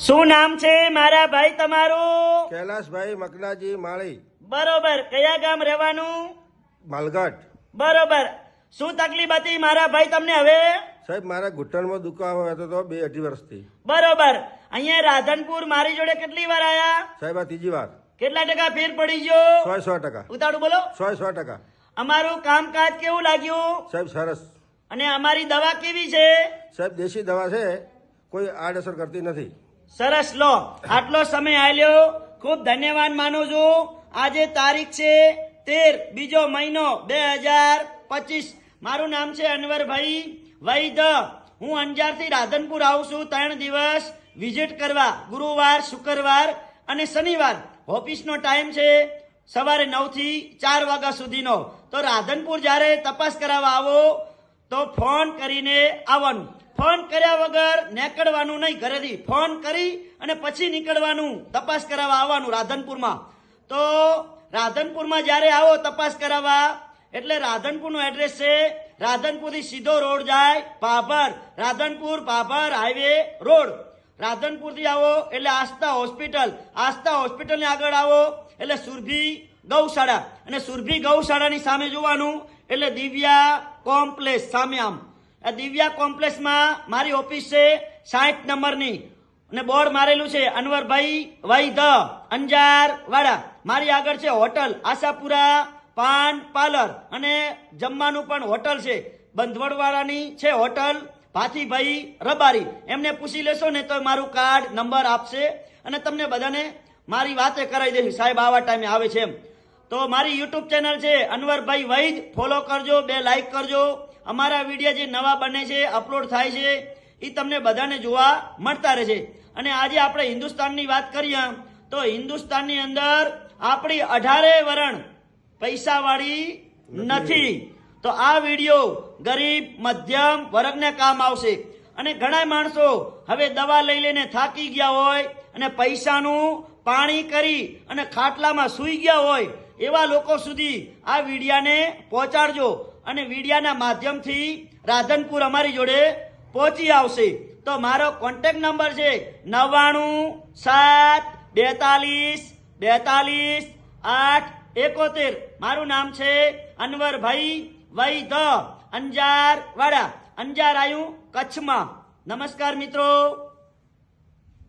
શું નામ છે મારા ભાઈ તમારું? કૈલાસભાઈ મકનાજી માળી, બરોબર. કયા ગામ રહેવાનું? માલઘાટ. બરોબર. શું તકલીફ હતી મારા ભાઈ તમને હવે? સાહેબ મારા ઘૂંટણમાં દુખાવો હતો તો 2-2.5 વર્ષથી. બરોબર. અહીંયા રાધનપુર મારી જોડે કેટલી વાર આયા? સાહેબ આ ત્રીજી વાર. કેટલા ટકા ફેર પડી ગયો? 100%. ઉતાળું બોલો. 100%. અમારું કામકાજ કેવું લાગ્યું? સાહેબ સરસ. અને અમારી દવા કેવી છે? સાહેબ દેશી દવા છે, કોઈ આડઅસર કરતી નથી. સરસ. લો, આટલો સમય આલ્યો, ખૂબ ધન્યવાદ માનું છું. આજે તારીખ છે 13 બીજો મહિનો 2025. મારું નામ છે અનવરભાઈ વૈદ્ય. હું અંજારથી રાધનપુર આવું છું 3 દિવસ વિઝિટ કરવા, ગુરુવાર, શુક્રવાર અને શનિવાર. ઓફિસનો ટાઈમ છે સવારે 9 થી 4 વાગ્યા સુધીનો. તો રાધનપુર જ્યારે તપાસ કરાવવા આવો તો ફોન કરીને આવવાનું. ફોન કર્યા વગર નીકળવાનું નહીં ઘરેથી. ફોન કરી અને પછી નીકળવાનું, તપાસ કરાવવા આવવાનું રાધનપુરમાં. તો રાધનપુરમાં જ્યારે આવો તપાસ કરાવવા, એટલે રાધનપુરનું એડ્રેસ છે, રાધનપુરથી સીધો રોડ જાય ભાભર, રાધનપુર ભાભર હાઈવે રોડ. રાધનપુરથી આવો એટલે આસ્થા હોસ્પિટલ, આસ્થા હોસ્પિટલની આગળ આવો એટલે સુરભી ગૌશાળા, અને સુરભી ગૌશાળાની સામે જોવાનું એટલે દિવ્યા કોમ્પ્લેક્સ સામે. આમ આ દિવ્યા કોમ્પ્લેક્સમાં મારી ઓફિસ છે 60 નંબરની, અને બોર્ડ મારેલું છે અનવરભાઈ વૈદ્ય અંજાર વાડા. મારી આગળ છે હોટલ આશાપુરા પાન પાર્લર, અને જમવાનું પણ હોટલ છે, બંધવડવાળાની છે હોટલ ભાથીભાઈ રબારી. એમને પૂછી લેશો ને તો મારું કાર્ડ નંબર આપશે, અને તમને બધાને મારી વાતે કરાવી દઈશું સાહેબ આવા ટાઈમે આવે છે એમ. તો મારી યુટ્યુબ ચેનલ છે અનવરભાઈ વૈદ્ય, ફોલો કરજો, 2 લાઈક કરજો. અમારા વિડીયો જે નવા બને છે, અપલોડ થાય છે, એ તમને બધાને જોવા મળતા રહે છે. અને આજે આપણે હિન્દુસ્તાનની વાત કરીએ તો હિન્દુસ્તાનની અંદર આપણી 18 વરણ પૈસાવાળી નથી. તો આ વિડીયો ગરીબ મધ્યમ વર્ગને કામ આવશે. અને ઘણા માણસો હવે દવા લઈ લઈને થાકી ગયા હોય અને પૈસાનું પાણી કરી અને ખાટલામાં સૂઈ ગયા હોય, એવા લોકો સુધી આ વિડિયાને પહોંચાડજો, અને વિડિયાના માધ્યમથી રાધનપુર અમારી જોડે પહોંચી આવશે. તો મારો કોન્ટેક્ટ નંબર છે 9974422871. મારું નામ છે અનવરભાઈ વૈદ્ય અંજાર વાડા. અંજાર આવ્યું કચ્છમાં. નમસ્કાર મિત્રો.